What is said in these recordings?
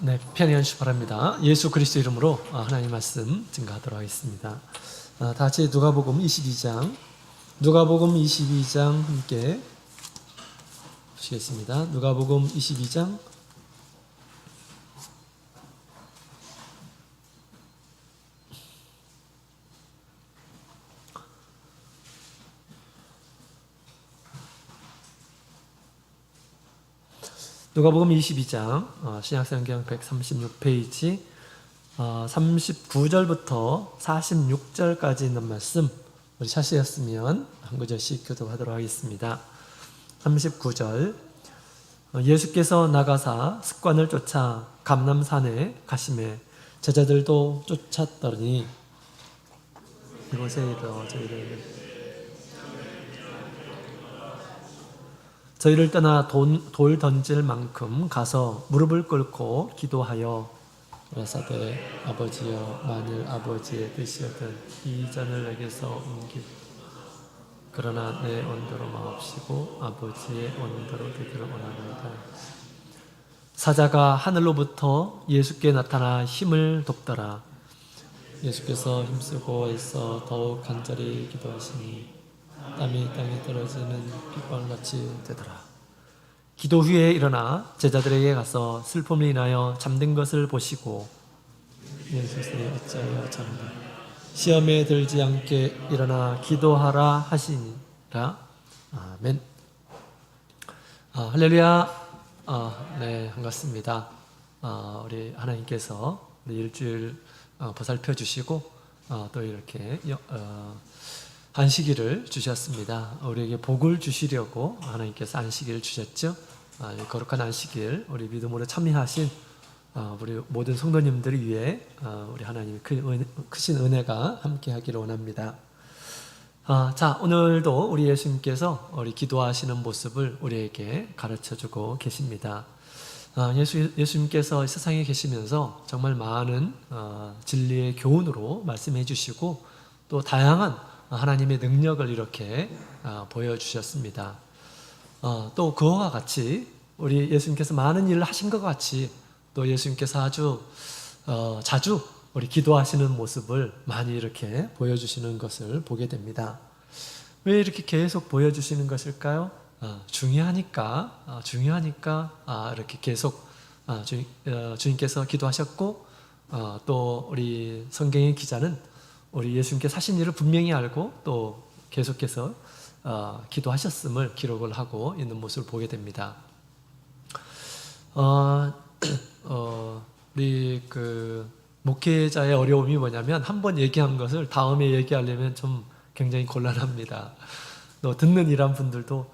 네, 편히 앉으시기 바랍니다. 예수 그리스도 이름으로 하나님 말씀 증거하도록 하겠습니다. 다 같이 누가복음 22장 함께 보시겠습니다. 누가복음 22장 누가복음 22장 신약성경 136페이지 39절부터 46절까지 있는 말씀 우리 찾으셨으면 한 구절씩 교독하도록 하겠습니다. 39절 예수께서 나가사 습관을 쫓아 감람산에 가시매 제자들도 쫓았더니 이곳에 이르러 저희를 떠나 돌 던질 만큼 가서 무릎을 꿇고 기도하여 가라사대 아버지여 만일 아버지의 뜻이거든 이 잔을 내게서 옮기고 그러나 내 원대로 마옵시고 아버지의 원대로 되기를 원하노이다. 사자가 하늘로부터 예수께 나타나 힘을 돕더라. 예수께서 힘쓰고 애써 더욱 간절히 기도하시니 땀이 땅에 떨어지는 빗방울같이 되더라. 기도 후에 일어나 제자들에게 가서 슬픔을 인하여 잠든 것을 보시고 예수께 어찌하여 잠든 시험에 들지 않게 일어나 기도하라 하시니라. 아멘. 할렐루야. 네, 반갑습니다. 우리 하나님께서 우리 일주일 보살펴 주시고 또 이렇게 안식일을 주셨습니다. 우리에게 복을 주시려고 하나님께서 안식일을 주셨죠. 거룩한 안식일 우리 믿음으로 참여하신 우리 모든 성도님들 위해 우리 하나님의 크신 은혜가 함께하기를 원합니다. 자, 오늘도 우리 예수님께서 우리 기도하시는 모습을 우리에게 가르쳐주고 계십니다. 예수님께서 세상에 계시면서 정말 많은 진리의 교훈으로 말씀해 주시고 또 다양한 하나님의 능력을 이렇게 보여주셨습니다. 또 그와 같이 우리 예수님께서 많은 일을 하신 것 같이 또 예수님께서 아주 자주 우리 기도하시는 모습을 많이 이렇게 보여주시는 것을 보게 됩니다. 왜 이렇게 계속 보여주시는 것일까요? 중요하니까 이렇게 계속 주님께서 기도하셨고 또 우리 성경의 기자는 우리 예수님께서 하신 일을 분명히 알고 또 계속해서 기도하셨음을 기록을 하고 있는 모습을 보게 됩니다. 우리 목회자의 어려움이 뭐냐면 한 번 얘기한 것을 다음에 얘기하려면 좀 굉장히 곤란합니다. 또 듣는 일한 분들도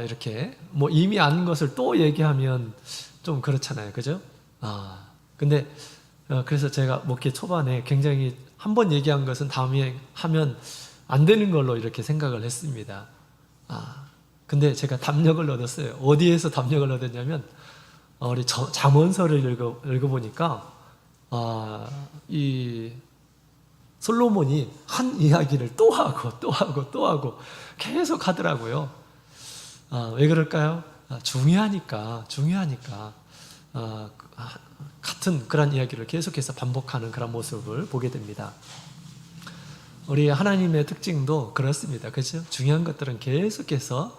이렇게 뭐 이미 아는 것을 또 얘기하면 좀 그렇잖아요, 그죠? 근데 그래서 제가 목회 초반에 굉장히 한 번 얘기한 것은 다음에 하면 안 되는 걸로 이렇게 생각을 했습니다. 근데 제가 답력을 얻었어요. 어디에서 답력을 얻었냐면 우리 잠언서를 읽어보니까 이 솔로몬이 한 이야기를 또 하고 계속 하더라고요. 왜 그럴까요? 중요하니까 같은 그런 이야기를 계속해서 반복하는 그런 모습을 보게 됩니다. 우리 하나님의 특징도 그렇습니다. 그렇죠? 중요한 것들은 계속해서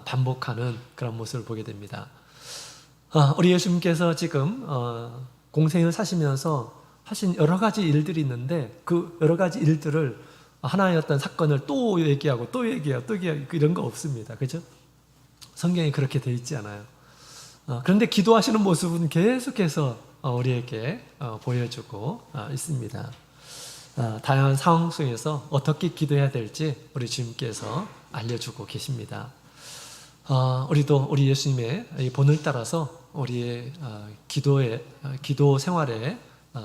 반복하는 그런 모습을 보게 됩니다. 우리 예수님께서 지금 공생을 사시면서 하신 여러 가지 일들이 있는데 그 여러 가지 일들을 하나의 어떤 사건을 또 얘기하고 이런 거 없습니다. 그렇죠? 성경이 그렇게 돼 있지 않아요. 그런데 기도하시는 모습은 계속해서 우리에게 보여주고 있습니다. 다양한 상황 속에서 어떻게 기도해야 될지 우리 주님께서 알려주고 계십니다. 우리도 우리 예수님의 본을 따라서 우리의 기도 생활에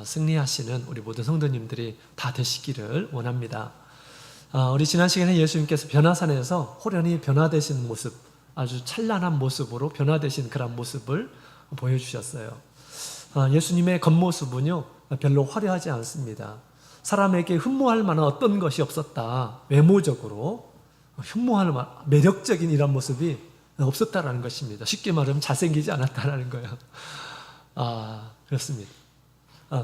승리하시는 우리 모든 성도님들이 다 되시기를 원합니다. 우리 지난 시간에 예수님께서 변화산에서 호련히 변화되신 모습, 아주 찬란한 모습으로 변화되신 그런 모습을 보여주셨어요. 예수님의 겉모습은요 별로 화려하지 않습니다. 사람에게 흠모할 만한 어떤 것이 없었다. 외모적으로 흠모할 만한 매력적인 이런 모습이 없었다라는 것입니다. 쉽게 말하면 잘생기지 않았다라는 거예요. 그렇습니다.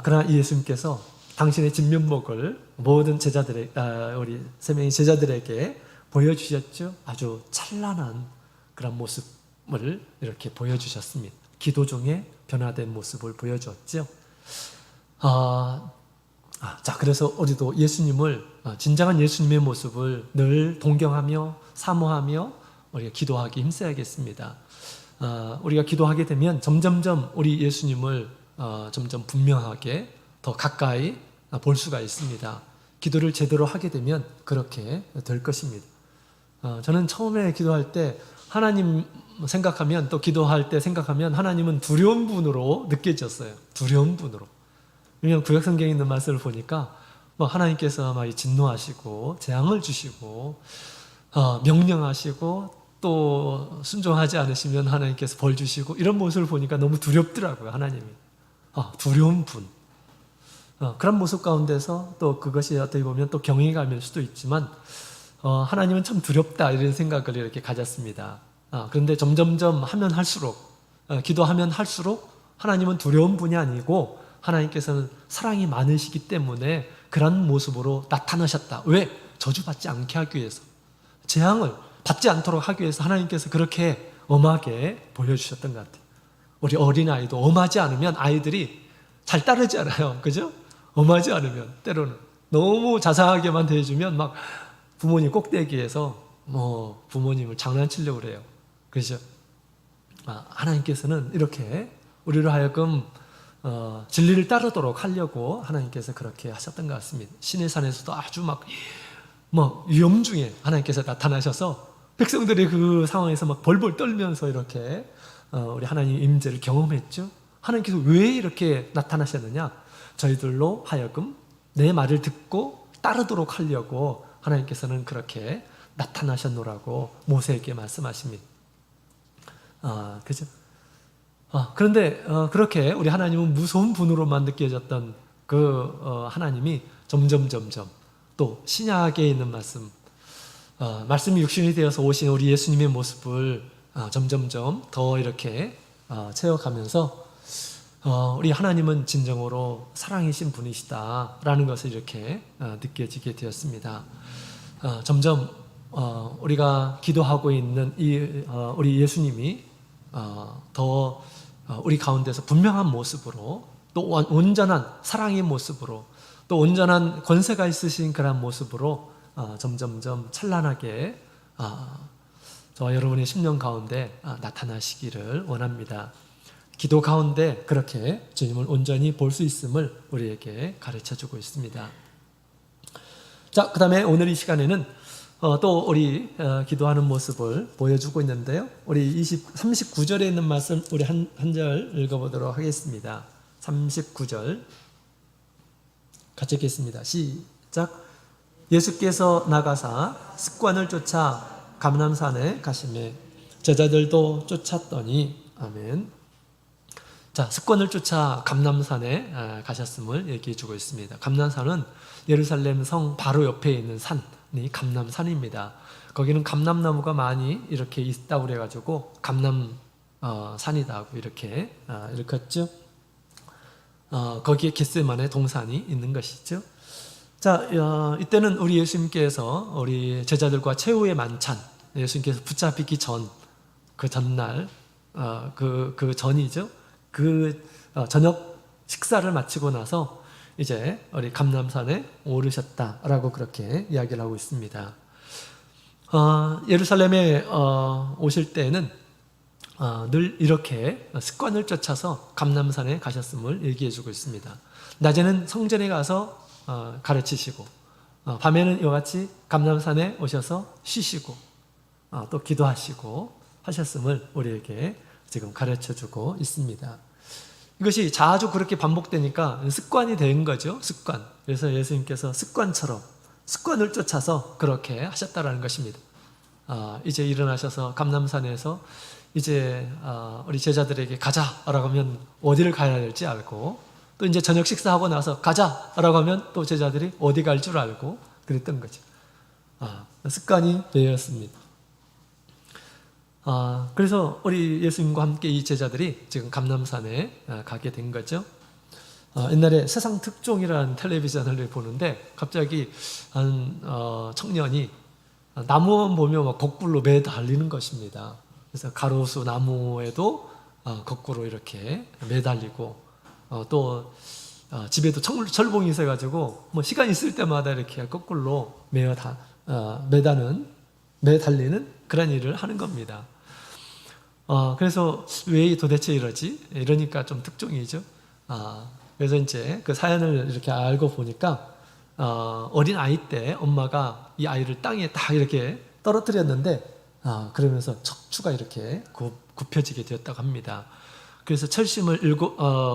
그러나 예수님께서 당신의 진면목을 모든 제자들의 우리 세 명의 제자들에게 보여주셨죠. 아주 찬란한 그런 모습을 이렇게 보여주셨습니다. 기도 중에 변화된 모습을 보여주었죠. 자, 그래서 우리도 예수님을 진정한 예수님의 모습을 늘 동경하며 사모하며 우리가 기도하기 힘써야겠습니다. 우리가 기도하게 되면 점점점 우리 예수님을 점점 분명하게 더 가까이 볼 수가 있습니다. 기도를 제대로 하게 되면 그렇게 될 것입니다. 저는 처음에 기도할 때 하나님 생각하면, 또 기도할 때 생각하면 하나님은 두려운 분으로 느껴졌어요. 두려운 분으로. 왜냐하면 구약성경에 있는 말씀을 보니까 하나님께서 막 진노하시고 재앙을 주시고 명령하시고 또 순종하지 않으시면 하나님께서 벌 주시고 이런 모습을 보니까 너무 두렵더라고요. 하나님이. 두려운 분. 그런 모습 가운데서 또 그것이 어떻게 보면 또 경외감일 수도 있지만 하나님은 참 두렵다 이런 생각을 이렇게 가졌습니다. 그런데 점점점 하면 할수록 기도하면 할수록 하나님은 두려운 분이 아니고 하나님께서는 사랑이 많으시기 때문에 그런 모습으로 나타나셨다. 왜? 저주받지 않게 하기 위해서, 재앙을 받지 않도록 하기 위해서 하나님께서 그렇게 엄하게 보여주셨던 것 같아요. 우리 어린아이도 엄하지 않으면 아이들이 잘 따르지 않아요. 그죠? 엄하지 않으면 때로는 너무 자상하게만 대해주면 막 부모님 꼭대기에서 부모님을 장난치려고 그래요. 그죠? 하나님께서는 이렇게 우리로 하여금 진리를 따르도록 하려고 하나님께서 그렇게 하셨던 것 같습니다. 신의 산에서도 아주 막 위험 중에 하나님께서 나타나셔서 백성들이 그 상황에서 막 벌벌 떨면서 이렇게 우리 하나님의 임재를 경험했죠. 하나님께서 왜 이렇게 나타나셨느냐? 저희들로 하여금 내 말을 듣고 따르도록 하려고 하나님께서는 그렇게 나타나셨노라고 모세에게 말씀하십니다. 그죠? 그런데 그렇게 우리 하나님은 무서운 분으로만 느껴졌던 그 하나님이 점점 또 신약에 있는 말씀이 육신이 되어서 오신 우리 예수님의 모습을 점점점 더 이렇게 채워가면서 우리 하나님은 진정으로 사랑이신 분이시다라는 것을 이렇게 느껴지게 되었습니다. 점점 우리가 기도하고 있는 우리 예수님이 더 우리 가운데서 분명한 모습으로, 또 온전한 사랑의 모습으로, 또 온전한 권세가 있으신 그런 모습으로 점점점 찬란하게 저와 여러분의 심령 가운데 나타나시기를 원합니다. 기도 가운데 그렇게 주님을 온전히 볼 수 있음을 우리에게 가르쳐주고 있습니다. 자, 그 다음에 오늘 이 시간에는 또 우리 기도하는 모습을 보여주고 있는데요. 우리 39절에 있는 말씀 우리 한 절 읽어보도록 하겠습니다. 39절 같이 읽겠습니다. 시작. 예수께서 나가사 습관을 쫓아 감람산에 가시매 제자들도 쫓았더니 아멘. 자, 습관을 쫓아 감람산에 가셨음을 얘기해 주고 있습니다. 감람산은 예루살렘 성 바로 옆에 있는 산이 감람산입니다. 거기는 감람나무가 많이 이렇게 있다고 그래가지고 감람산이다고 이렇게 읽었죠. 거기에 겟세마네 동산이 있는 것이죠. 자, 이때는 우리 예수님께서 우리 제자들과 최후의 만찬, 예수님께서 붙잡히기 전, 그 전날, 그 전이죠. 저녁 식사를 마치고 나서 이제 우리 감람산에 오르셨다라고 그렇게 이야기를 하고 있습니다. 예루살렘에 오실 때는 늘 이렇게 습관을 쫓아서 감람산에 가셨음을 얘기해주고 있습니다. 낮에는 성전에 가서 가르치시고 밤에는 이와 같이 감람산에 오셔서 쉬시고 또 기도하시고 하셨음을 우리에게 지금 가르쳐주고 있습니다. 이것이 자주 그렇게 반복되니까 습관이 된 거죠. 습관. 그래서 예수님께서 습관처럼 습관을 쫓아서 그렇게 하셨다라는 것입니다. 이제 일어나셔서 감람산에서 이제 우리 제자들에게 가자라고 하면 어디를 가야 될지 알고, 또 이제 저녁 식사하고 나서 가자라고 하면 또 제자들이 어디 갈 줄 알고 그랬던 거죠. 습관이 되었습니다. 그래서 우리 예수님과 함께 이 제자들이 지금 감람산에 가게 된 거죠. 옛날에 세상 특종이라는 텔레비전을 보는데 갑자기 한 청년이 나무만 보면 막 거꾸로 매달리는 것입니다. 그래서 가로수 나무에도 거꾸로 이렇게 매달리고 또 집에도 철봉이 있어가지고 뭐 시간 있을 때마다 이렇게 거꾸로 매달리는 그런 일을 하는 겁니다. 그래서 왜 도대체 이러지? 이러니까 좀 특종이죠. 그래서 이제 그 사연을 이렇게 알고 보니까 어린 아이 때 엄마가 이 아이를 땅에 딱 이렇게 떨어뜨렸는데 그러면서 척추가 이렇게 굽혀지게 되었다고 합니다. 그래서 철심을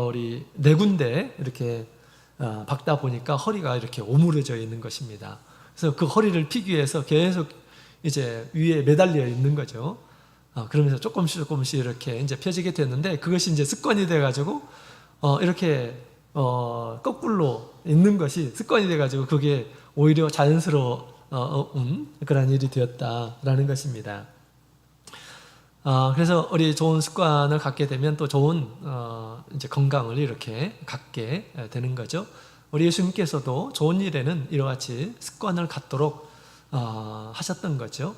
우리 네 군데 이렇게 박다 보니까 허리가 이렇게 오므려져 있는 것입니다. 그래서 그 허리를 피기 위해서 계속 이제 위에 매달려 있는 거죠. 그러면서 조금씩 이렇게 이제 펴지게 됐는데 그것이 이제 습관이 돼가지고 이렇게 거꾸로 있는 것이 습관이 돼가지고 그게 오히려 자연스러운 그런 일이 되었다라는 것입니다. 그래서 우리 좋은 습관을 갖게 되면 또 좋은 이제 건강을 이렇게 갖게 되는 거죠. 우리 예수님께서도 좋은 일에는 이와 같이 습관을 갖도록 하셨던 거죠.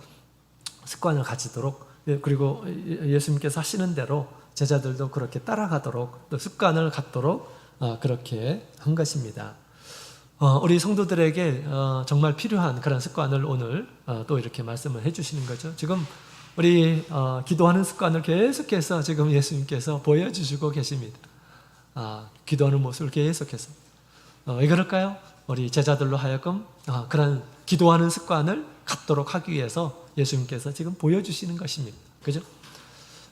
습관을 가지도록. 그리고 예수님께서 하시는 대로 제자들도 그렇게 따라가도록 또 습관을 갖도록 그렇게 한 것입니다. 우리 성도들에게 정말 필요한 그런 습관을 오늘 또 이렇게 말씀을 해주시는 거죠. 지금 우리 기도하는 습관을 계속해서 지금 예수님께서 보여주시고 계십니다. 기도하는 모습을 계속해서. 왜 그럴까요? 우리 제자들로 하여금 그런 기도하는 습관을 갖도록 하기 위해서 예수님께서 지금 보여주시는 것입니다. 그죠?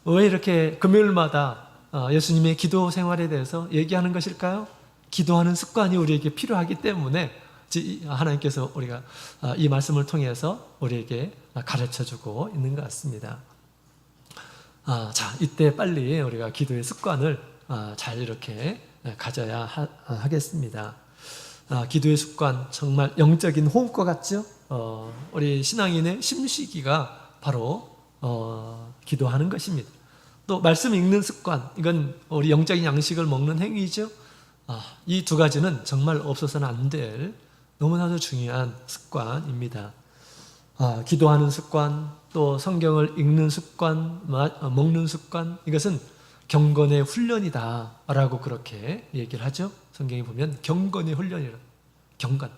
왜 이렇게 금요일마다 예수님의 기도 생활에 대해서 얘기하는 것일까요? 기도하는 습관이 우리에게 필요하기 때문에 하나님께서 우리가 이 말씀을 통해서 우리에게 가르쳐주고 있는 것 같습니다. 자, 이때 빨리 우리가 기도의 습관을 잘 이렇게 가져야 하겠습니다. 기도의 습관 정말 영적인 호흡과 같죠? 우리 신앙인의 심시기가 바로 기도하는 것입니다. 또 말씀 읽는 습관, 이건 우리 영적인 양식을 먹는 행위죠. 이 두 가지는 정말 없어서는 안 될 너무나도 중요한 습관입니다. 기도하는 습관, 또 성경을 읽는 습관, 먹는 습관, 이것은 경건의 훈련이다라고 그렇게 얘기를 하죠. 성경에 보면 경건의 훈련이라, 경건,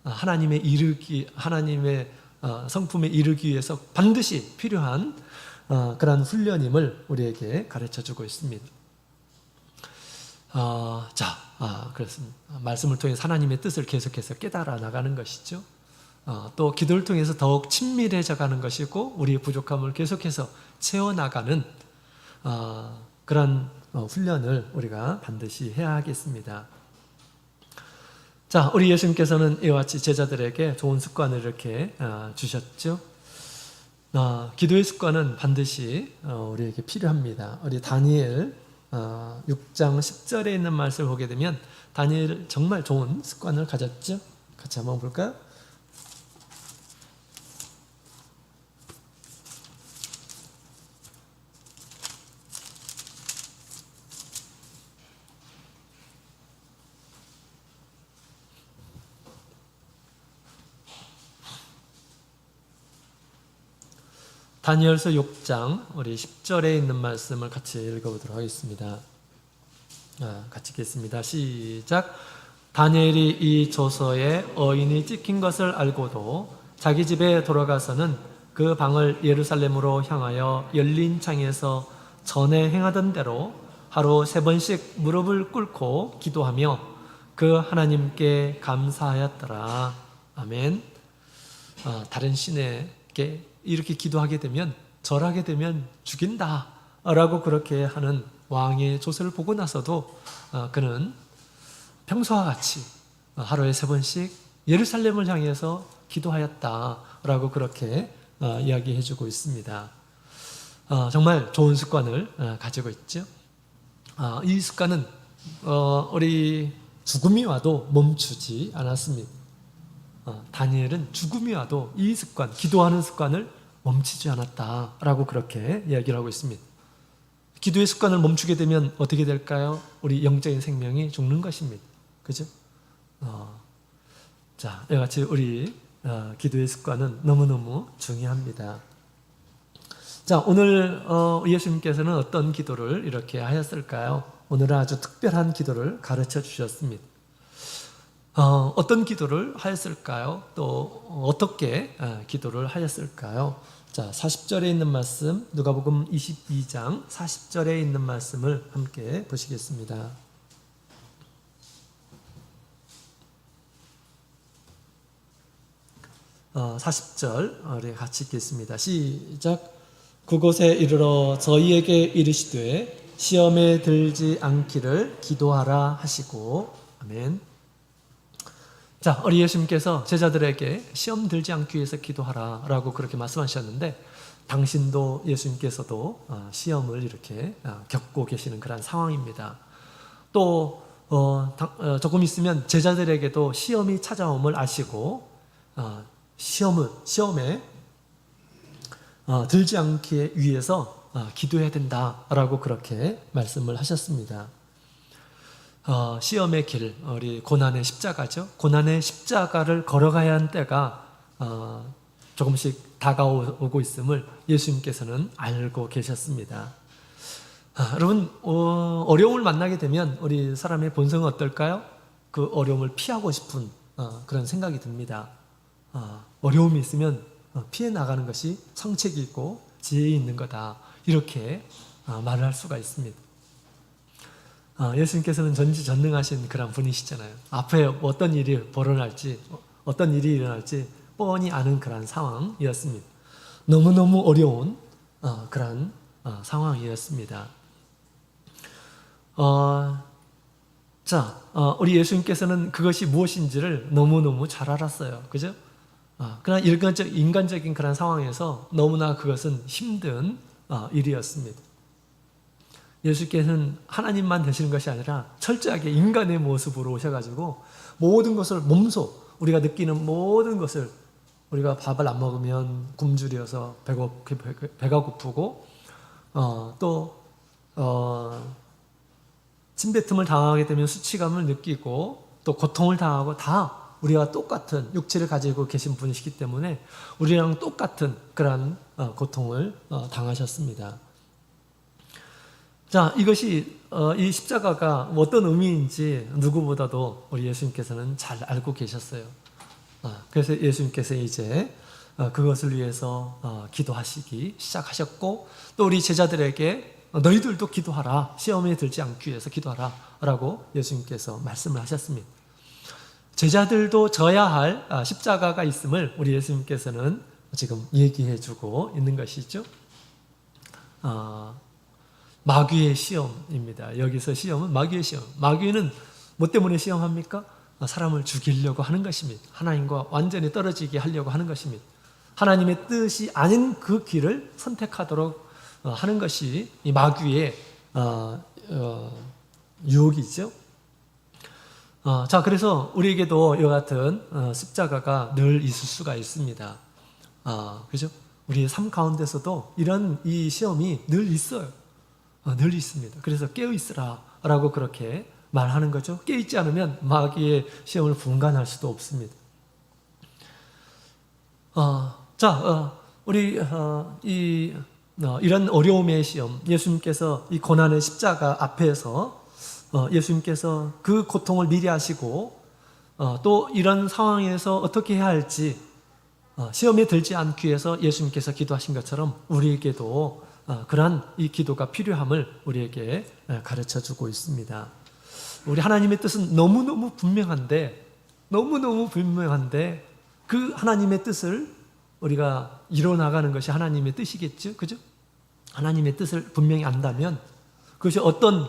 하나님의 성품에 이르기 위해서 반드시 필요한 그러한 훈련임을 우리에게 가르쳐주고 있습니다. 그렇습니다. 말씀을 통해 하나님의 뜻을 계속해서 깨달아 나가는 것이죠. 또 기도를 통해서 더욱 친밀해져 가는 것이고 우리의 부족함을 계속해서 채워나가는 그런 훈련을 우리가 반드시 해야 하겠습니다. 자, 우리 예수님께서는 이와 같이 제자들에게 좋은 습관을 이렇게 주셨죠. 기도의 습관은 반드시 우리에게 필요합니다. 우리 다니엘 6장 10절에 있는 말씀을 보게 되면 다니엘 정말 좋은 습관을 가졌죠. 같이 한번 볼까요? 다니엘서 6장 우리 10절에 있는 말씀을 같이 읽어보도록 하겠습니다. 같이 읽겠습니다. 시작. 다니엘이 이 조서에 어인이 찍힌 것을 알고도 자기 집에 돌아가서는 그 방을 예루살렘으로 향하여 열린 창에서 전에 행하던 대로 하루 3번씩 무릎을 꿇고 기도하며 그 하나님께 감사하였더라. 아멘. 다른 신에게 이렇게 기도하게 되면, 절하게 되면 죽인다 라고 그렇게 하는 왕의 조서를 보고 나서도 그는 평소와 같이 하루에 3번씩 예루살렘을 향해서 기도하였다 라고 그렇게 이야기해 주고 있습니다. 정말 좋은 습관을 가지고 있죠. 이 습관은 우리 죽음이 와도 멈추지 않았습니다. 다니엘은 죽음이 와도 이 습관, 기도하는 습관을 멈추지 않았다라고 그렇게 이야기를 하고 있습니다. 기도의 습관을 멈추게 되면 어떻게 될까요? 우리 영적인 생명이 죽는 것입니다. 그죠? 자, 이와 같이 우리 기도의 습관은 너무너무 중요합니다. 자, 오늘 예수님께서는 어떤 기도를 이렇게 하셨을까요? 오늘은 아주 특별한 기도를 가르쳐 주셨습니다. 어떤 기도를 하였을까요? 또 어떻게 기도를 하였을까요? 자, 40절에 있는 말씀, 누가복음 22장 40절에 있는 말씀을 함께 보시겠습니다. 40절 우리 같이 읽겠습니다. 시작. 그곳에 이르러 저희에게 이르시되 시험에 들지 않기를 기도하라 하시고. 아멘. 자, 우리 예수님께서 제자들에게 시험 들지 않기 위해서 기도하라 라고 그렇게 말씀하셨는데, 당신도 예수님께서도 시험을 이렇게 겪고 계시는 그런 상황입니다. 또 조금 있으면 제자들에게도 시험이 찾아옴을 아시고 시험에 들지 않기 위해서 기도해야 된다라고 그렇게 말씀을 하셨습니다. 시험의 길, 우리 고난의 십자가죠. 고난의 십자가를 걸어가야 하는 때가 조금씩 다가오고 있음을 예수님께서는 알고 계셨습니다. 여러분, 어려움을 만나게 되면 우리 사람의 본성은 어떨까요? 그 어려움을 피하고 싶은 그런 생각이 듭니다. 어려움이 있으면 피해 나가는 것이 성책이 있고 지혜 있는 거다, 이렇게 말을 할 수가 있습니다. 예수님께서는 전지전능하신 그런 분이시잖아요. 앞에 어떤 일이 벌어날지, 어떤 일이 일어날지 뻔히 아는 그런 상황이었습니다. 너무너무 어려운 그런 상황이었습니다. 자, 우리 예수님께서는 그것이 무엇인지를 너무너무 잘 알았어요. 그죠? 그러나 인간적인 그런 상황에서 너무나 그것은 힘든 일이었습니다. 예수께서는 하나님만 되시는 것이 아니라 철저하게 인간의 모습으로 오셔가지고 모든 것을 몸소, 우리가 느끼는 모든 것을, 우리가 밥을 안 먹으면 굶주려서 배가 고프고 또 침뱉음을 당하게 되면 수치감을 느끼고 또 고통을 당하고, 다 우리와 똑같은 육체를 가지고 계신 분이시기 때문에 우리랑 똑같은 그런 고통을 당하셨습니다. 자, 이것이 이 십자가가 어떤 의미인지 누구보다도 우리 예수님께서는 잘 알고 계셨어요. 그래서 예수님께서 이제 그것을 위해서 기도하시기 시작하셨고, 또 우리 제자들에게 너희들도 기도하라, 시험에 들지 않기 위해서 기도하라 라고 예수님께서 말씀을 하셨습니다. 제자들도 져야 할 십자가가 있음을 우리 예수님께서는 지금 얘기해 주고 있는 것이죠. 마귀의 시험입니다. 여기서 시험은 마귀의 시험. 마귀는 뭐 때문에 시험합니까? 사람을 죽이려고 하는 것입니다. 하나님과 완전히 떨어지게 하려고 하는 것입니다. 하나님의 뜻이 아닌 그 길을 선택하도록 하는 것이 이 마귀의 유혹이죠. 자, 그래서 우리에게도 이와 같은 십자가가 늘 있을 수가 있습니다. 그죠? 우리의 삶 가운데서도 이런 이 시험이 늘 있어요. 늘 있습니다. 그래서 깨어 있으라 라고 그렇게 말하는 거죠. 깨어 있지 않으면 마귀의 시험을 분간할 수도 없습니다. 자, 우리 이런 어려움의 시험, 예수님께서 이 고난의 십자가 앞에서 예수님께서 그 고통을 미리 하시고 또 이런 상황에서 어떻게 해야 할지 시험에 들지 않기 위해서 예수님께서 기도하신 것처럼 우리에게도 그러한 이 기도가 필요함을 우리에게 가르쳐주고 있습니다. 우리 하나님의 뜻은 너무너무 분명한데 그 하나님의 뜻을 우리가 이뤄나가는 것이 하나님의 뜻이겠죠? 그죠? 하나님의 뜻을 분명히 안다면 그것이 어떤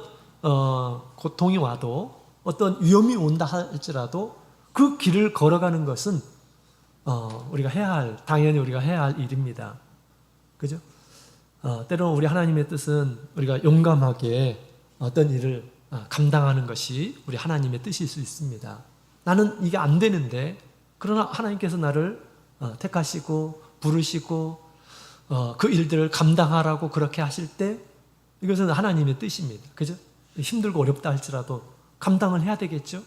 고통이 와도 어떤 위험이 온다 할지라도 그 길을 걸어가는 것은 당연히 우리가 해야 할 일입니다. 그죠? 때로는 우리 하나님의 뜻은 우리가 용감하게 어떤 일을 감당하는 것이 우리 하나님의 뜻일 수 있습니다. 나는 이게 안 되는데, 그러나 하나님께서 나를 택하시고 부르시고 그 일들을 감당하라고 그렇게 하실 때 이것은 하나님의 뜻입니다. 그죠? 힘들고 어렵다 할지라도 감당을 해야 되겠죠?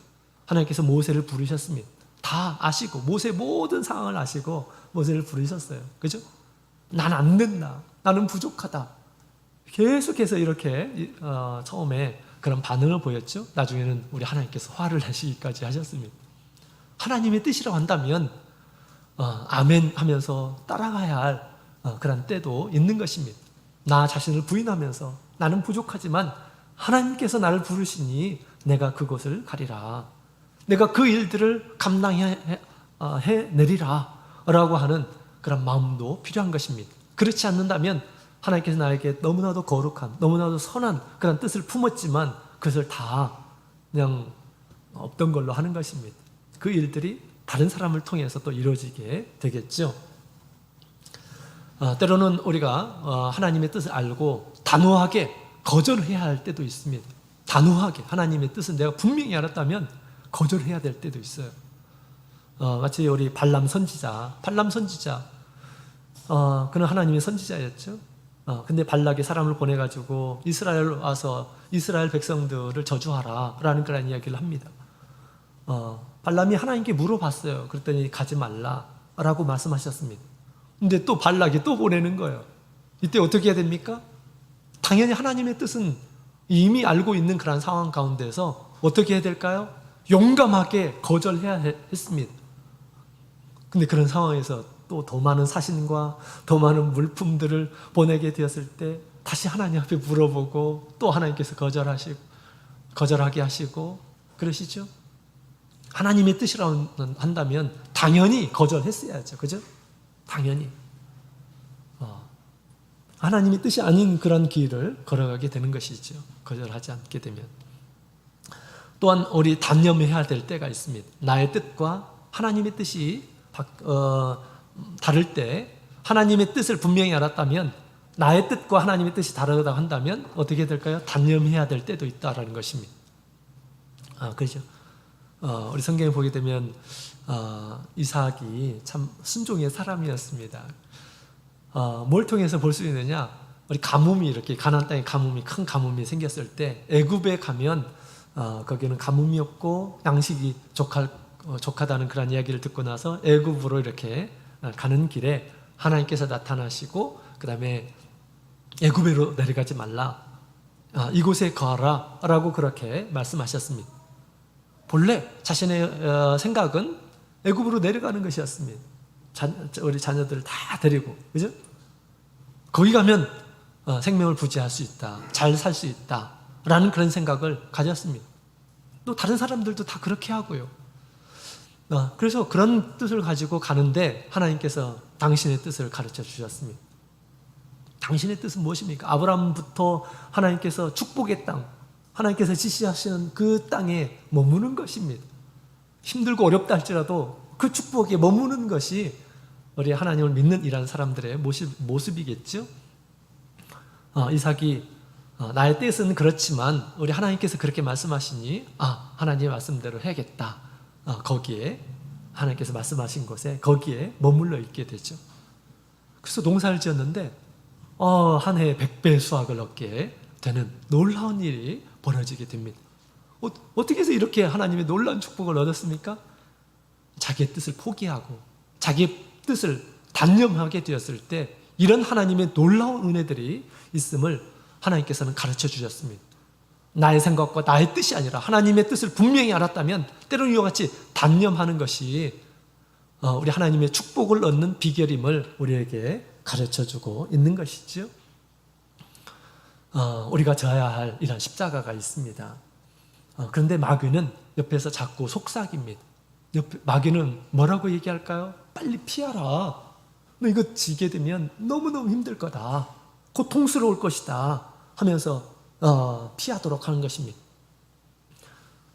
하나님께서 모세를 부르셨습니다. 다 아시고 모세의 모든 상황을 아시고 모세를 부르셨어요. 그죠? 난 안 된다. 나는 부족하다. 계속해서 이렇게 처음에 그런 반응을 보였죠. 나중에는 우리 하나님께서 화를 내시기까지 하셨습니다. 하나님의 뜻이라고 한다면 아멘 하면서 따라가야 할 그런 때도 있는 것입니다. 나 자신을 부인하면서 나는 부족하지만 하나님께서 나를 부르시니 내가 그곳을 가리라. 내가 그 일들을 감당해내리라 라고 하는 그런 마음도 필요한 것입니다. 그렇지 않는다면 하나님께서 나에게 너무나도 거룩한, 너무나도 선한 그런 뜻을 품었지만 그것을 다 그냥 없던 걸로 하는 것입니다. 그 일들이 다른 사람을 통해서 또 이루어지게 되겠죠. 때로는 우리가 하나님의 뜻을 알고 단호하게 거절해야 할 때도 있습니다. 단호하게 하나님의 뜻은 내가 분명히 알았다면 거절해야 될 때도 있어요. 마치 우리 발람 선지자, 그는 하나님의 선지자였죠. 근데 발락이 사람을 보내가지고 이스라엘 와서 이스라엘 백성들을 저주하라 라는 그런 이야기를 합니다. 발람이 하나님께 물어봤어요. 그랬더니 가지 말라 라고 말씀하셨습니다. 근데 또 발락이 또 보내는 거예요. 이때 어떻게 해야 됩니까? 당연히 하나님의 뜻은 이미 알고 있는 그런 상황 가운데서 어떻게 해야 될까요? 용감하게 거절해야 했습니다. 근데 그런 상황에서 또 더 많은 사신과 더 많은 물품들을 보내게 되었을 때 다시 하나님 앞에 물어보고 또 하나님께서 거절하게 하시고 그러시죠? 하나님의 뜻이라고 한다면 당연히 거절했어야죠. 그죠? 당연히. 하나님의 뜻이 아닌 그런 길을 걸어가게 되는 것이죠. 거절하지 않게 되면. 또한 우리 단념해야 될 때가 있습니다. 나의 뜻과 하나님의 뜻이 다를 때 하나님의 뜻을 분명히 알았다면 나의 뜻과 하나님의 뜻이 다르다고 한다면 어떻게 될까요? 단념해야 될 때도 있다라는 것입니다. 그렇죠. 우리 성경에 보게 되면 이삭이 참 순종의 사람이었습니다. 뭘 통해서 볼 수 있느냐? 우리 가뭄이 이렇게 가나안 땅에 큰 가뭄이 생겼을 때 애굽에 가면 거기는 가뭄이 없고 양식이 족하다는 그런 이야기를 듣고 나서 애굽으로 이렇게 가는 길에 하나님께서 나타나시고 그 다음에 애굽으로 내려가지 말라, 이곳에 거하라 라고 그렇게 말씀하셨습니다. 본래 자신의 생각은 애굽으로 내려가는 것이었습니다. 우리 자녀들을 다 데리고, 그죠? 거기 가면 생명을 부지할 수 있다, 잘 살 수 있다 라는 그런 생각을 가졌습니다. 또 다른 사람들도 다 그렇게 하고요. 그래서 그런 뜻을 가지고 가는데 하나님께서 당신의 뜻을 가르쳐 주셨습니다. 당신의 뜻은 무엇입니까? 아브라함부터 하나님께서 축복의 땅, 하나님께서 지시하시는 그 땅에 머무는 것입니다. 힘들고 어렵다 할지라도 그 축복에 머무는 것이 우리 하나님을 믿는 이런 사람들의 모습이겠죠. 이삭이 나의 뜻은 그렇지만 우리 하나님께서 그렇게 말씀하시니 하나님의 말씀대로 해야겠다. 거기에 하나님께서 말씀하신 곳에 거기에 머물러 있게 되죠. 그래서 농사를 지었는데 한 해에 100배 수확을 얻게 되는 놀라운 일이 벌어지게 됩니다. 어떻게 해서 이렇게 하나님의 놀라운 축복을 얻었습니까? 자기의 뜻을 포기하고 자기의 뜻을 단념하게 되었을 때 이런 하나님의 놀라운 은혜들이 있음을 하나님께서는 가르쳐 주셨습니다. 나의 생각과 나의 뜻이 아니라 하나님의 뜻을 분명히 알았다면 때로는 이와 같이 단념하는 것이 우리 하나님의 축복을 얻는 비결임을 우리에게 가르쳐주고 있는 것이죠. 우리가 져야 할 이런 십자가가 있습니다. 그런데 마귀는 옆에서 자꾸 속삭입니다. 마귀는 뭐라고 얘기할까요? 빨리 피하라. 너 이거 지게 되면 너무너무 힘들 거다. 고통스러울 것이다 하면서 피하도록 하는 것입니다.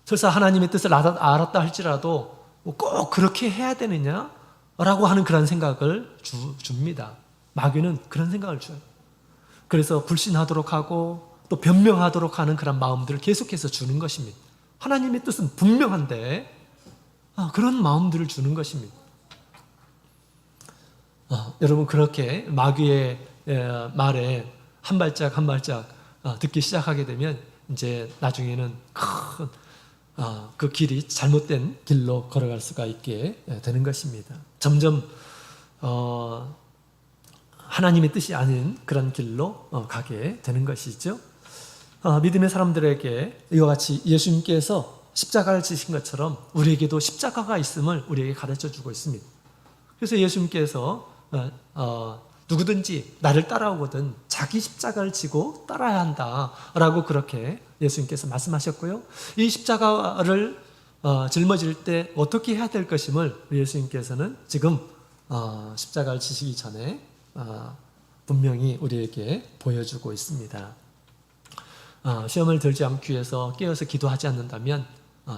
설사 하나님의 뜻을 알았다 할지라도 꼭 그렇게 해야 되느냐? 라고 하는 그런 생각을 줍니다. 마귀는 그런 생각을 줘요. 그래서 불신하도록 하고 또 변명하도록 하는 그런 마음들을 계속해서 주는 것입니다. 하나님의 뜻은 분명한데 그런 마음들을 주는 것입니다. 여러분 그렇게 마귀의 말에 한 발짝 한 발짝 듣기 시작하게 되면 이제 나중에는 큰 그 길이 잘못된 길로 걸어갈 수가 있게 되는 것입니다. 점점 하나님의 뜻이 아닌 그런 길로 가게 되는 것이죠. 믿음의 사람들에게 이와 같이 예수님께서 십자가를 지신 것처럼 우리에게도 십자가가 있음을 우리에게 가르쳐 주고 있습니다. 그래서 예수님께서 누구든지 나를 따라오거든 자기 십자가를 지고 따라야 한다라고 그렇게 예수님께서 말씀하셨고요. 이 십자가를 짊어질 때 어떻게 해야 될 것임을 예수님께서는 지금 십자가를 지시기 전에 분명히 우리에게 보여주고 있습니다. 시험을 들지 않기 위해서 깨어서 기도하지 않는다면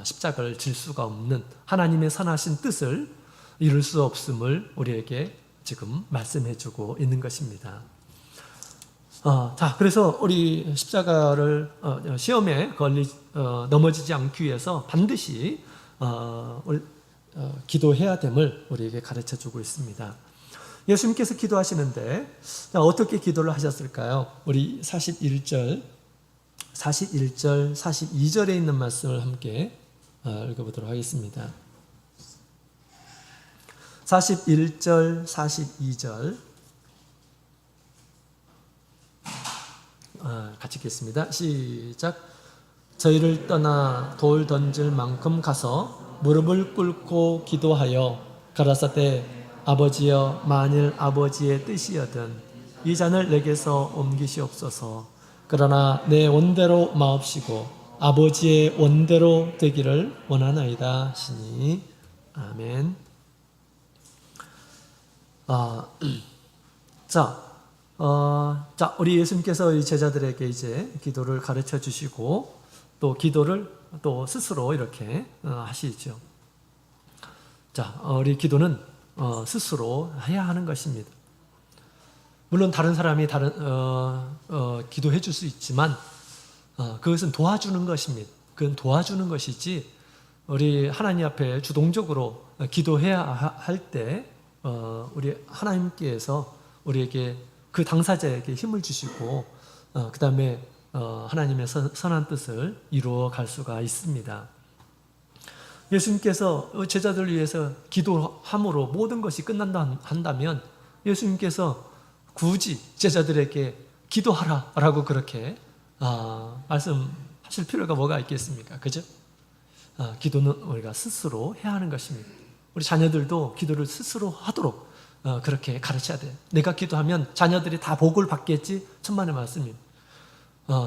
십자가를 질 수가 없는 하나님의 선하신 뜻을 이룰 수 없음을 우리에게 지금 말씀해주고 있는 것입니다. 자, 그래서 우리 십자가를 시험에 넘어지지 않기 위해서 반드시 기도해야 됨을 우리에게 가르쳐주고 있습니다. 예수님께서 기도하시는데 어떻게 기도를 하셨을까요? 우리 41절, 42절에 있는 말씀을 함께 읽어보도록 하겠습니다. 41절, 42절 같이 읽겠습니다. 시작. 저희를 떠나 돌 던질 만큼 가서 무릎을 꿇고 기도하여 가라사대 아버지여 만일 아버지의 뜻이여든 이 잔을 내게서 옮기시옵소서. 그러나 내 원대로 마옵시고 아버지의 원대로 되기를 원하나이다 하시니 아멘. 자, 우리 예수님께서 이 제자들에게 이제 기도를 가르쳐 주시고 또 기도를 또 스스로 이렇게 하시죠. 자, 우리 기도는 스스로 해야 하는 것입니다. 물론 다른 사람이 기도해 줄 수 있지만 그것은 도와주는 것입니다. 그건 도와주는 것이지 우리 하나님 앞에 주동적으로 기도해야 할 때 우리 하나님께서 우리에게 그 당사자에게 힘을 주시고 그 다음에 하나님의 선한 뜻을 이루어 갈 수가 있습니다. 예수님께서 제자들을 위해서 기도함으로 모든 것이 끝난다 한다면 예수님께서 굳이 제자들에게 기도하라 라고 그렇게 말씀하실 필요가 뭐가 있겠습니까? 그죠? 기도는 우리가 스스로 해야 하는 것입니다. 우리 자녀들도 기도를 스스로 하도록 그렇게 가르쳐야 돼요. 내가 기도하면 자녀들이 다 복을 받겠지? 천만의 말씀입니다.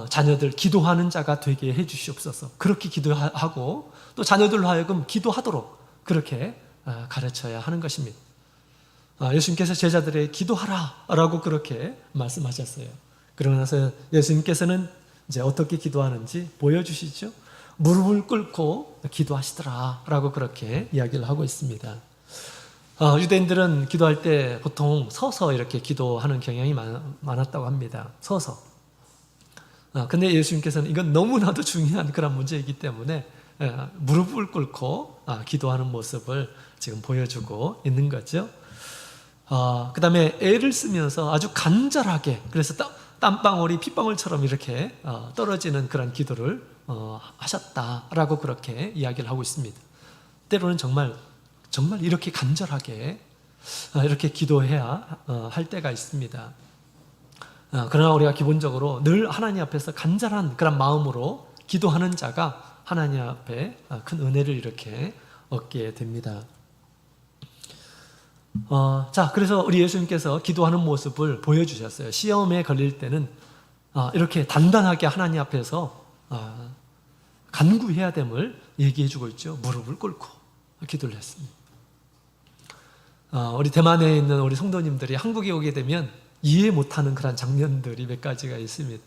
자녀들 기도하는 자가 되게 해 주시옵소서. 그렇게 기도하고 또 자녀들로 하여금 기도하도록 그렇게 가르쳐야 하는 것입니다. 예수님께서 제자들에게 기도하라 라고 그렇게 말씀하셨어요. 그러고 나서 예수님께서는 이제 어떻게 기도하는지 보여주시죠. 무릎을 꿇고 기도하시더라 라고 그렇게 이야기를 하고 있습니다. 유대인들은 기도할 때 보통 서서 이렇게 기도하는 경향이 많았다고 합니다. 서서. 근데 예수님께서는 이건 너무나도 중요한 그런 문제이기 때문에 무릎을 꿇고 기도하는 모습을 지금 보여주고 있는 거죠. 그 다음에 애를 쓰면서 아주 간절하게, 그래서 땀방울이 핏방울처럼 이렇게 떨어지는 그런 기도를 하셨다라고 그렇게 이야기를 하고 있습니다. 때로는 정말 이렇게 간절하게 이렇게 기도해야 할 때가 있습니다. 그러나 우리가 기본적으로 늘 하나님 앞에서 간절한 그런 마음으로 기도하는 자가 하나님 앞에 큰 은혜를 이렇게 얻게 됩니다. 자, 그래서 우리 예수님께서 기도하는 모습을 보여주셨어요. 시험에 걸릴 때는 이렇게 단단하게 하나님 앞에서 간구해야 됨을 얘기해주고 있죠. 무릎을 꿇고 기도를 했습니다. 우리 대만에 있는 우리 성도님들이 한국에 오게 되면 이해 못하는 그런 장면들이 몇 가지가 있습니다.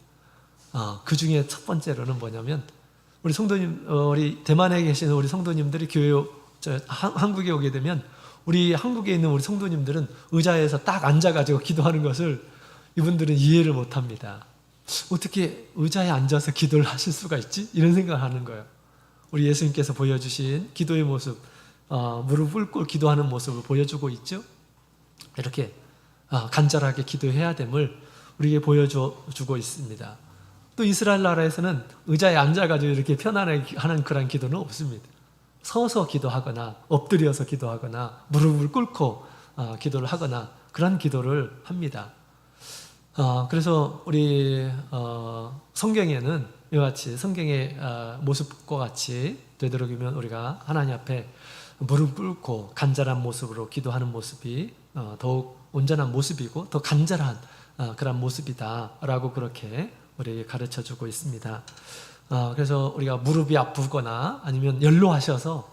그 중에 첫 번째로는 뭐냐면 우리 성도님, 우리 대만에 계시는 우리 성도님들이 한국에 오게 되면 우리 한국에 있는 우리 성도님들은 의자에서 딱 앉아가지고 기도하는 것을 이분들은 이해를 못합니다. 어떻게 의자에 앉아서 기도를 하실 수가 있지? 이런 생각을 하는 거예요. 우리 예수님께서 보여주신 기도의 모습, 무릎 꿇고 기도하는 모습을 보여주고 있죠. 이렇게 간절하게 기도해야 됨을 우리에게 보여주고 있습니다. 또 이스라엘 나라에서는 의자에 앉아가지고 이렇게 편안하게 하는 그런 기도는 없습니다. 서서 기도하거나 엎드려서 기도하거나 무릎을 꿇고 기도를 하거나 그런 기도를 합니다. 그래서 우리 성경에는 이와 같이 성경의 모습과 같이 되도록이면 우리가 하나님 앞에 무릎 꿇고 간절한 모습으로 기도하는 모습이 더욱 온전한 모습이고 더 간절한 그런 모습이다라고 그렇게 우리에게 가르쳐주고 있습니다. 그래서 우리가 무릎이 아프거나 아니면 연로하셔서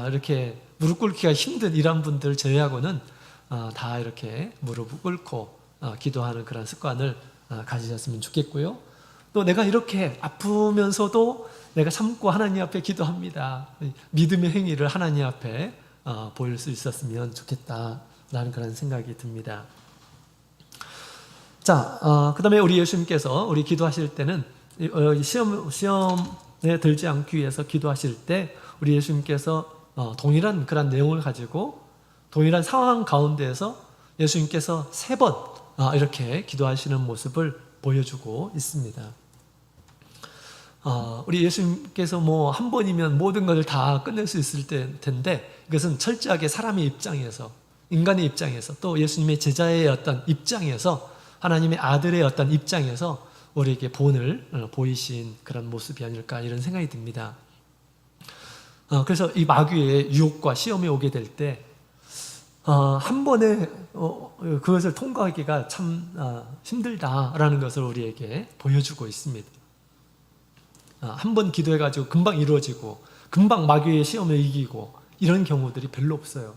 이렇게 무릎 꿇기가 힘든 이런 분들 제외하고는 다 이렇게 무릎을 꿇고 기도하는 그런 습관을 가지셨으면 좋겠고요. 또 내가 이렇게 아프면서도 내가 참고 하나님 앞에 기도합니다. 믿음의 행위를 하나님 앞에 보일 수 있었으면 좋겠다라는 그런 생각이 듭니다. 자, 그 다음에 우리 예수님께서 우리 기도하실 때는 시험에 들지 않기 위해서 기도하실 때 우리 예수님께서 동일한 그런 내용을 가지고 동일한 상황 가운데에서 예수님께서 3번 이렇게 기도하시는 모습을 보여주고 있습니다. 우리 예수님께서 뭐 한 번이면 모든 것을 다 끝낼 수 있을 텐데 이것은 철저하게 사람의 입장에서 인간의 입장에서 또 예수님의 제자의 어떤 입장에서 하나님의 아들의 어떤 입장에서 우리에게 본을 보이신 그런 모습이 아닐까 이런 생각이 듭니다. 그래서 이 마귀의 유혹과 시험에 오게 될 때 한 번에 그것을 통과하기가 참 힘들다라는 것을 우리에게 보여주고 있습니다. 한 번 기도해가지고 금방 이루어지고 금방 마귀의 시험에 이기고 이런 경우들이 별로 없어요.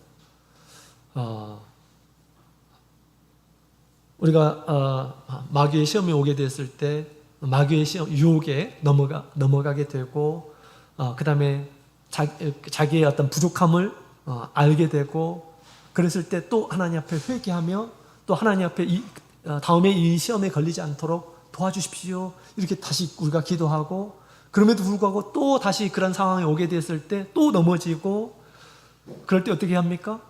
우리가 마귀의 시험에 오게 됐을 때 마귀의 시험 유혹에 넘어가게 되고 그 다음에 자기의 어떤 부족함을 알게 되고 그랬을 때 또 하나님 앞에 회개하며 또 하나님 앞에 다음에 이 시험에 걸리지 않도록 도와주십시오 이렇게 다시 우리가 기도하고 그럼에도 불구하고 또 다시 그런 상황에 오게 됐을 때 또 넘어지고 그럴 때 어떻게 합니까?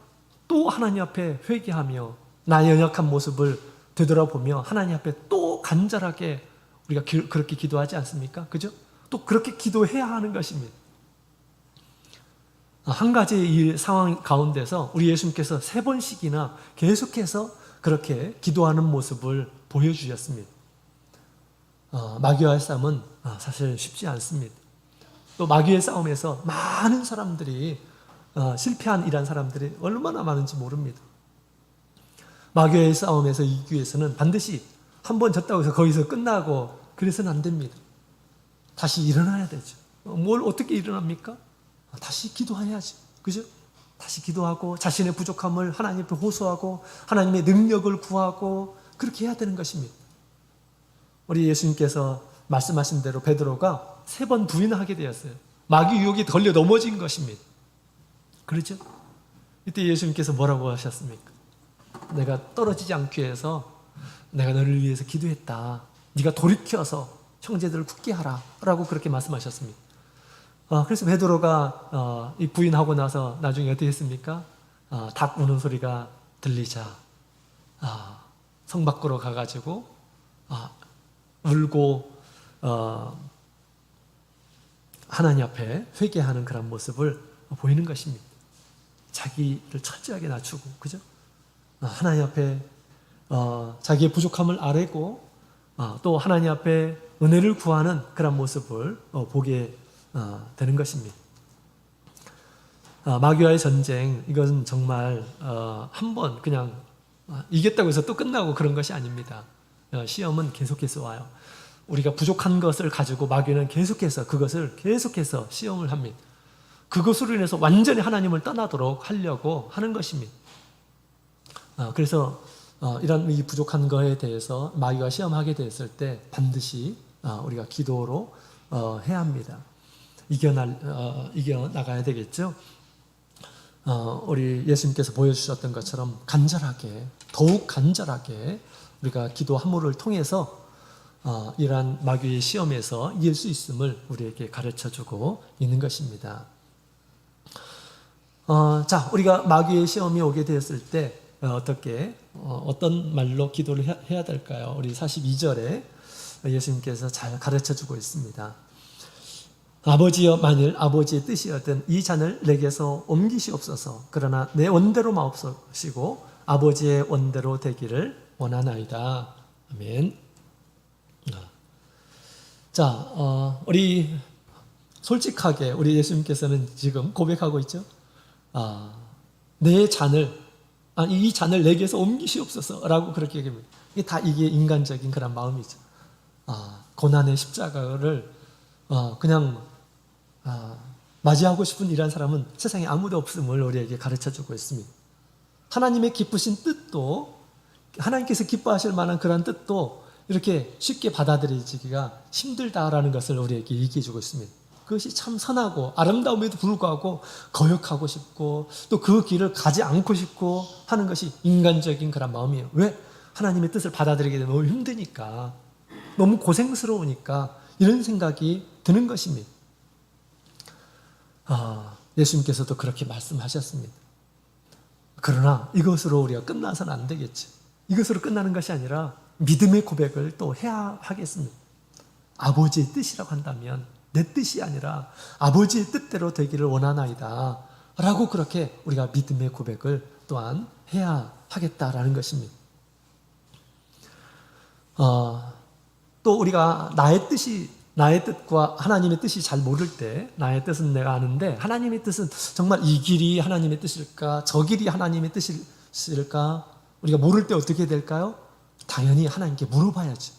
또 하나님 앞에 회개하며 나의 연약한 모습을 되돌아보며 하나님 앞에 또 간절하게 우리가 그렇게 기도하지 않습니까? 그죠? 또 그렇게 기도해야 하는 것입니다. 한 가지의 이 상황 가운데서 우리 예수님께서 3번씩이나 계속해서 그렇게 기도하는 모습을 보여주셨습니다. 마귀와의 싸움은 사실 쉽지 않습니다. 또 마귀의 싸움에서 많은 사람들이 실패한 이런 사람들이 얼마나 많은지 모릅니다. 마귀의 싸움에서 이기기 위해서는 반드시 한 번 졌다고 해서 거기서 끝나고 그래서는 안 됩니다. 다시 일어나야 되죠. 뭘 어떻게 일어납니까? 다시 기도해야지. 그죠? 다시 기도하고 자신의 부족함을 하나님 앞에 호소하고 하나님의 능력을 구하고 그렇게 해야 되는 것입니다. 우리 예수님께서 말씀하신 대로 베드로가 3번 부인하게 되었어요. 마귀 유혹에 걸려 넘어진 것입니다. 그렇죠? 이때 예수님께서 뭐라고 하셨습니까? 내가 떨어지지 않기 위해서 내가 너를 위해서 기도했다. 네가 돌이켜서 형제들을 굳게 하라 라고 그렇게 말씀하셨습니다. 그래서 베드로가 이 부인하고 나서 나중에 어떻게 했습니까? 닭 우는 소리가 들리자 성 밖으로 가가지고 울고 하나님 앞에 회개하는 그런 모습을 보이는 것입니다. 자기를 철저하게 낮추고 그죠? 하나님 앞에 자기의 부족함을 아뢰고 또 하나님 앞에 은혜를 구하는 그런 모습을 보게 되는 것입니다. 마귀와의 전쟁 이것은 정말 한 번 그냥 이겼다고 해서 또 끝나고 그런 것이 아닙니다. 시험은 계속해서 와요. 우리가 부족한 것을 가지고 마귀는 계속해서 그것을 계속해서 시험을 합니다. 그것으로 인해서 완전히 하나님을 떠나도록 하려고 하는 것입니다. 그래서 이런 이 부족한 것에 대해서 마귀가 시험하게 됐을 때 반드시 우리가 기도로 해야 합니다. 이겨나가야 되겠죠. 우리 예수님께서 보여주셨던 것처럼 간절하게 더욱 간절하게 우리가 기도 한물을 통해서 이러한 마귀의 시험에서 이길 수 있음을 우리에게 가르쳐주고 있는 것입니다. 자, 우리가 마귀의 시험이 오게 되었을 때 어떻게 어떤 말로 기도를 해야 될까요? 우리 42절에 예수님께서 잘 가르쳐주고 있습니다. 아버지여, 만일 아버지의 뜻이었던 이 잔을 내게서 옮기시옵소서. 그러나 내 원대로 마옵소시고 아버지의 원대로 되기를 원하나이다. 아멘. 자, 우리 솔직하게 우리 예수님께서는 지금 고백하고 있죠. 내 잔을, 이 잔을 내게서 옮기시옵소서라고 그렇게 얘기합니다. 이게 인간적인 그런 마음이죠. 고난의 십자가를 그냥 맞이하고 싶은 이런 사람은 세상에 아무도 없음을 우리에게 가르쳐주고 있습니다. 하나님의 기쁘신 뜻도, 하나님께서 기뻐하실 만한 그런 뜻도 이렇게 쉽게 받아들이기가 힘들다라는 것을 우리에게 얘기해주고 있습니다. 그것이 참 선하고 아름다움에도 불구하고 거역하고 싶고 또 그 길을 가지 않고 싶고 하는 것이 인간적인 그런 마음이에요. 왜? 하나님의 뜻을 받아들이게 되면 너무 힘드니까, 너무 고생스러우니까 이런 생각이 드는 것입니다. 예수님께서도 그렇게 말씀하셨습니다. 그러나 이것으로 우리가 끝나서는 안 되겠지. 이것으로 끝나는 것이 아니라 믿음의 고백을 또 해야 하겠습니다. 아버지의 뜻이라고 한다면 내 뜻이 아니라 아버지의 뜻대로 되기를 원하나이다 라고 그렇게 우리가 믿음의 고백을 또한 해야 하겠다라는 것입니다. 또 우리가 나의 뜻과 하나님의 뜻이 잘 모를 때, 나의 뜻은 내가 아는데 하나님의 뜻은 정말 이 길이 하나님의 뜻일까, 저 길이 하나님의 뜻일까, 우리가 모를 때 어떻게 될까요? 당연히 하나님께 물어봐야죠.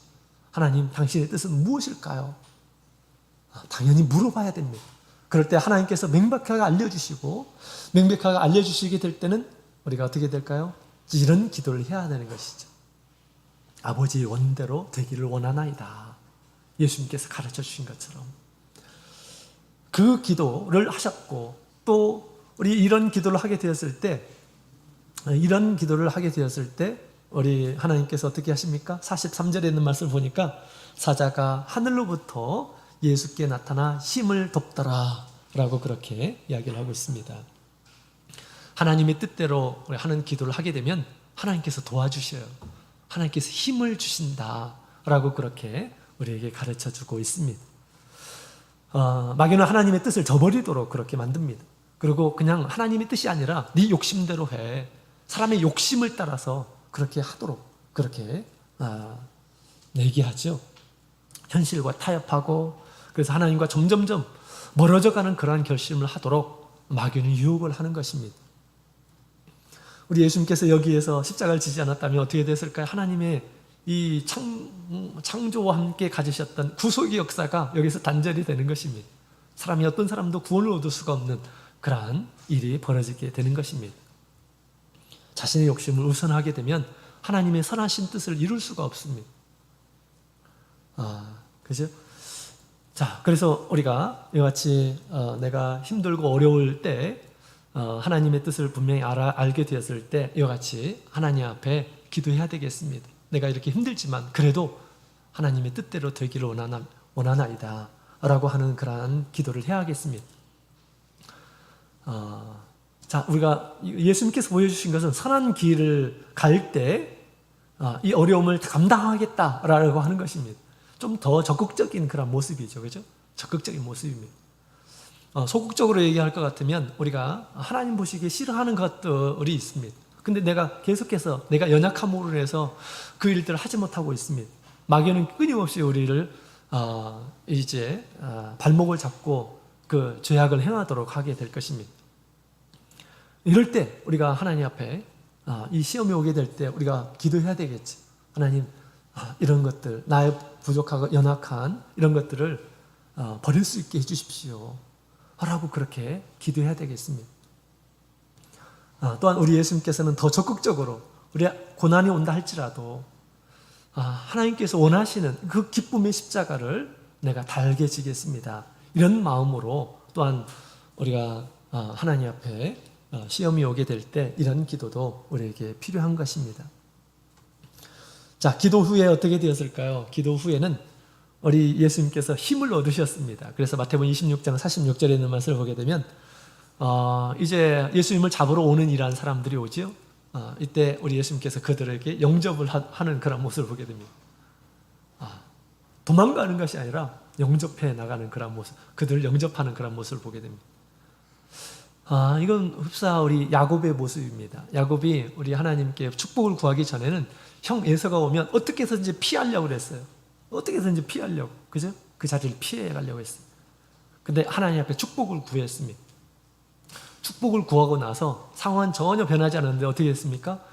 하나님, 당신의 뜻은 무엇일까요? 당연히 물어봐야 됩니다. 그럴 때 하나님께서 명백하게 알려주시고, 명백하게 알려주시게 될 때는 우리가 어떻게 될까요? 이런 기도를 해야 되는 것이죠. 아버지의 원대로 되기를 원하나이다. 예수님께서 가르쳐 주신 것처럼 그 기도를 하셨고, 또 우리 이런 기도를 하게 되었을 때 우리 하나님께서 어떻게 하십니까? 43절에 있는 말씀을 보니까 사자가 하늘로부터 예수께 나타나 힘을 돕더라 라고 그렇게 이야기를 하고 있습니다. 하나님의 뜻대로 우리 하는 기도를 하게 되면 하나님께서 도와주셔요. 하나님께서 힘을 주신다 라고 그렇게 우리에게 가르쳐 주고 있습니다. 마귀는 하나님의 뜻을 저버리도록 그렇게 만듭니다. 그리고 그냥 하나님의 뜻이 아니라 네 욕심대로 해, 사람의 욕심을 따라서 그렇게 하도록 그렇게 얘기하죠. 현실과 타협하고, 그래서 하나님과 점점점 멀어져가는 그러한 결심을 하도록 마귀는 유혹을 하는 것입니다. 우리 예수님께서 여기에서 십자가를 지지 않았다면 어떻게 됐을까요? 하나님의 이 창조와 함께 가지셨던 구속의 역사가 여기서 단절이 되는 것입니다. 사람이 어떤 사람도 구원을 얻을 수가 없는 그러한 일이 벌어지게 되는 것입니다. 자신의 욕심을 우선하게 되면 하나님의 선하신 뜻을 이룰 수가 없습니다. 그죠? 자, 그래서 우리가 이와 같이 내가 힘들고 어려울 때 하나님의 뜻을 분명히 알게 되었을 때 이와 같이 하나님 앞에 기도해야 되겠습니다. 내가 이렇게 힘들지만 그래도 하나님의 뜻대로 되기를 원하나이다 라고 하는 그러한 기도를 해야 하겠습니다. 자, 우리가 예수님께서 보여주신 것은 선한 길을 갈 때 이 어려움을 감당하겠다라고 하는 것입니다. 좀 더 적극적인 그런 모습이죠. 그죠? 적극적인 모습입니다. 소극적으로 얘기할 것 같으면 우리가 하나님 보시기에 싫어하는 것들이 있습니다. 근데 내가 계속해서 내가 연약함으로 인해서 그 일들을 하지 못하고 있습니다. 마귀는 끊임없이 우리를 발목을 잡고 그 죄악을 행하도록 하게 될 것입니다. 이럴 때 우리가 하나님 앞에 이 시험이 오게 될 때 우리가 기도해야 되겠지. 하나님, 이런 것들, 나의 부족하고 연약한 이런 것들을 버릴 수 있게 해주십시오 라고 그렇게 기도해야 되겠습니다. 또한 우리 예수님께서는 더 적극적으로 우리 고난이 온다 할지라도 하나님께서 원하시는 그 기쁨의 십자가를 내가 달게 지겠습니다, 이런 마음으로 또한 우리가 하나님 앞에 시험이 오게 될 때 이런 기도도 우리에게 필요한 것입니다. 자, 기도 후에 어떻게 되었을까요? 기도 후에는 우리 예수님께서 힘을 얻으셨습니다. 그래서 마태복음 26장 46절에 있는 말씀을 보게 되면 이제 예수님을 잡으러 오는 이란 사람들이 오죠. 이때 우리 예수님께서 그들에게 영접을 하는 그런 모습을 보게 됩니다. 도망가는 것이 아니라 영접해 나가는 그런 모습, 그들을 영접하는 그런 모습을 보게 됩니다. 이건 흡사 우리 야곱의 모습입니다. 야곱이 우리 하나님께 축복을 구하기 전에는 형 에서가 오면 어떻게 해서든지 피하려고 그랬어요. 어떻게 해서든지 피하려고, 그죠? 그 자리를 피해 가려고 했어요. 근데 하나님 앞에 축복을 구했습니다. 축복을 구하고 나서 상황은 전혀 변하지 않았는데 어떻게 됐습니까?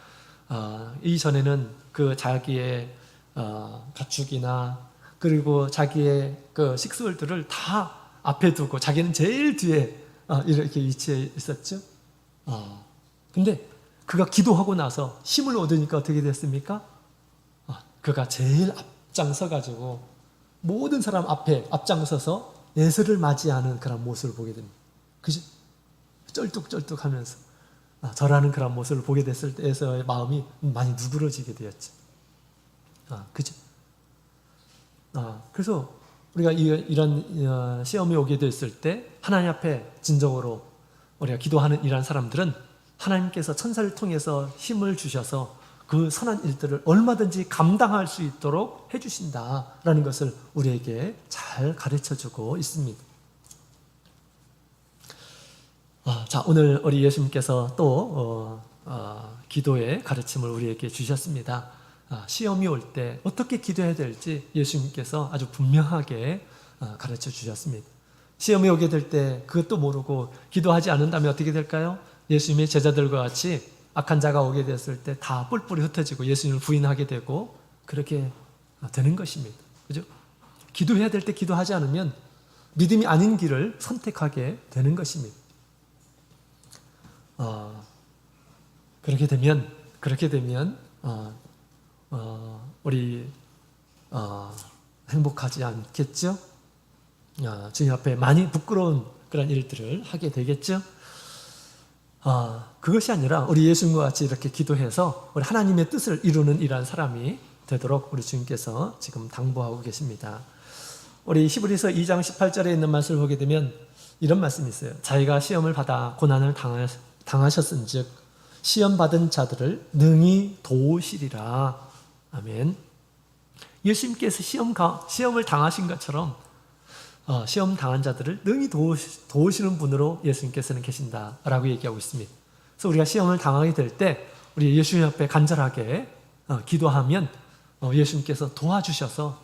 이전에는 그 자기의 가축이나 그리고 자기의 그 식솔들을 다 앞에 두고 자기는 제일 뒤에 이렇게 위치해 있었죠. 근데 그가 기도하고 나서 힘을 얻으니까 어떻게 됐습니까? 그가 제일 앞장서 가지고 모든 사람 앞에 앞장서서 예수를 맞이하는 그런 모습을 보게 됩니다. 그죠? 쩔뚝쩔뚝하면서 절하는 그런 모습을 보게 됐을 때에서의 마음이 많이 누그러지게 되었죠. 그죠? 그래서 우리가 이런 시험이 오게 됐을 때 하나님 앞에 진정으로 우리가 기도하는 이러한 사람들은 하나님께서 천사를 통해서 힘을 주셔서 그 선한 일들을 얼마든지 감당할 수 있도록 해주신다라는 것을 우리에게 잘 가르쳐주고 있습니다. 자, 오늘 우리 예수님께서 또 기도의 가르침을 우리에게 주셨습니다. 시험이 올 때 어떻게 기도해야 될지 예수님께서 아주 분명하게 가르쳐 주셨습니다. 시험이 오게 될 때 그것도 모르고 기도하지 않는다면 어떻게 될까요? 예수님의 제자들과 같이 악한 자가 오게 됐을 때 다 뿔뿔이 흩어지고 예수님을 부인하게 되고 그렇게 되는 것입니다. 그죠? 기도해야 될 때 기도하지 않으면 믿음이 아닌 길을 선택하게 되는 것입니다. 그렇게 되면 우리 행복하지 않겠죠? 주님 앞에 많이 부끄러운 그런 일들을 하게 되겠죠? 그것이 아니라 우리 예수님과 같이 이렇게 기도해서 우리 하나님의 뜻을 이루는 이러한 사람이 되도록 우리 주님께서 지금 당부하고 계십니다. 우리 히브리서 2장 18절에 있는 말씀을 보게 되면 이런 말씀이 있어요. 자기가 시험을 받아 고난을 당하셨은즉 시험 받은 자들을 능히 도우시리라. 아멘. 예수님께서 시험을 당하신 것처럼 시험 당한 자들을 능히 도우시는 분으로 예수님께서는 계신다라고 얘기하고 있습니다. 그래서 우리가 시험을 당하게 될 때 우리 예수님 앞에 간절하게 기도하면 예수님께서 도와주셔서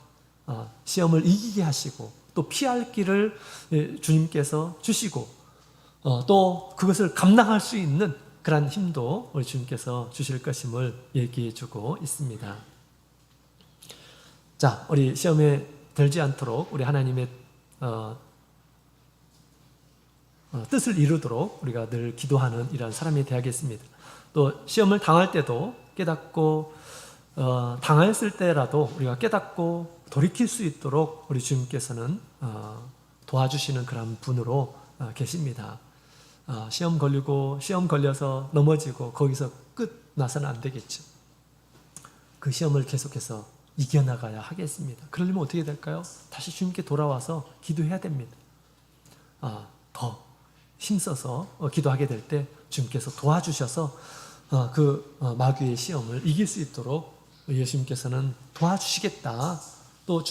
시험을 이기게 하시고 또 피할 길을 주님께서 주시고 또 그것을 감당할 수 있는 그런 힘도 우리 주님께서 주실 것임을 얘기해 주고 있습니다. 자, 우리 시험에 들지 않도록 우리 하나님의 뜻을 이루도록 우리가 늘 기도하는 이런 사람이 되어야겠습니다. 또 시험을 당할 때도 깨닫고 당했을 때라도 우리가 깨닫고 돌이킬 수 있도록 우리 주님께서는 도와주시는 그런 분으로 계십니다. 시험 걸려서 넘어지고 거기서 끝나서는 안 되겠죠. 그 시험을 계속해서 이겨나가야 하겠습니다. 그러려면 어떻게 될까요? 다시 주님께 돌아와서 기도해야 됩니다. 더 힘써서 기도하게 될 때 주님께서 도와주셔서 그 마귀의 시험을 이길 수 있도록 예수님께서는 도와주시겠다. 또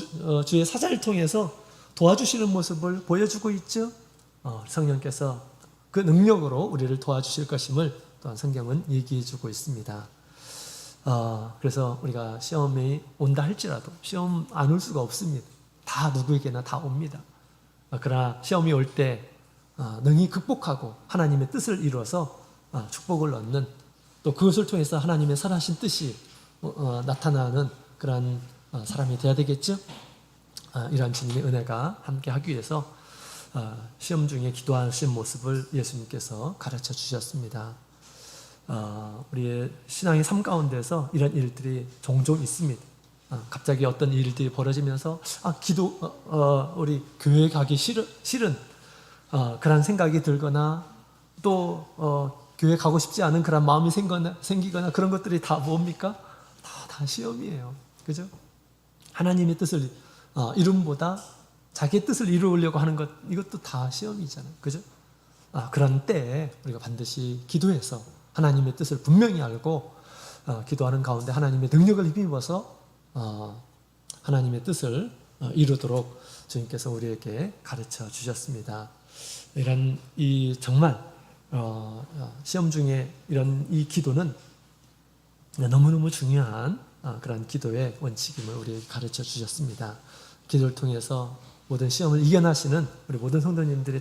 주의 사자를 통해서 도와주시는 모습을 보여주고 있죠. 성령께서 그 능력으로 우리를 도와주실 것임을 또한 성경은 얘기해주고 있습니다. 그래서 우리가 시험이 온다 할지라도 시험 안 올 수가 없습니다. 다 누구에게나 다 옵니다. 그러나 시험이 올 때 능히 극복하고 하나님의 뜻을 이루어서 축복을 얻는 또 그것을 통해서 하나님의 선하신 뜻이 나타나는 그런 사람이 되어야 되겠죠. 이러한 주님의 은혜가 함께 하기 위해서 시험 중에 기도하신 모습을 예수님께서 가르쳐 주셨습니다. 우리의 신앙의 삶 가운데서 이런 일들이 종종 있습니다. 갑자기 어떤 일들이 벌어지면서 우리 교회 가기 싫은 그런 생각이 들거나 또 교회 가고 싶지 않은 그런 마음이 생기거나 그런 것들이 다 뭡니까? 다 시험이에요. 그죠? 하나님의 뜻을 이룸보다 자기의 뜻을 이루려고 하는 이것도 다 시험이잖아요. 그죠? 그런 때에 우리가 반드시 기도해서 하나님의 뜻을 분명히 알고 기도하는 가운데 하나님의 능력을 힘입어서 하나님의 뜻을 이루도록 주님께서 우리에게 가르쳐 주셨습니다. 이런 이 정말 시험 중에 이런 이 기도는 너무너무 중요한 그런 기도의 원칙임을 우리에게 가르쳐 주셨습니다. 기도를 통해서 모든 시험을 이겨나시는 우리 모든 성도님들이